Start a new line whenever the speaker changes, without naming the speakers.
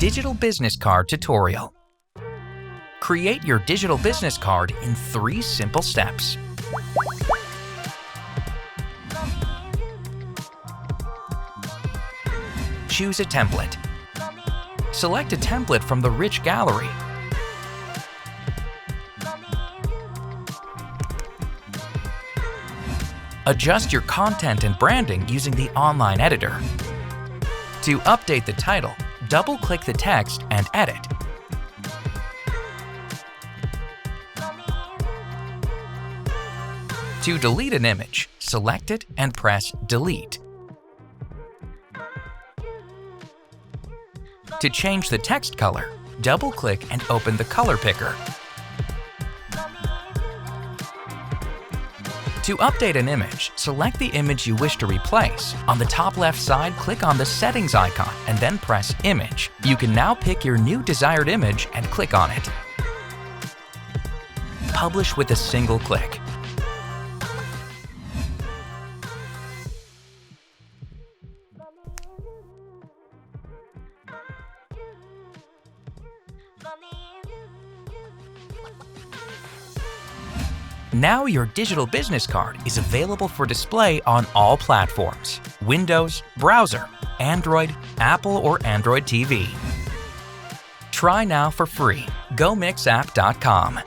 Digital Business Card Tutorial. Create your digital business card in 3 simple steps. Choose a template. Select a template from the rich gallery. Adjust your content and branding using the online editor. To update the title, double-click the text and edit. To delete an image, select it and press Delete. To change the text color, double-click and open the color picker. To update an image, select the image you wish to replace. On the top left side, click on the settings icon and then press Image. You can now pick your new desired image and click on it. Publish with a single click. Now your digital business card is available for display on all platforms: Windows, browser, Android, Apple or Android TV. Try now for free. GoMixApp.com.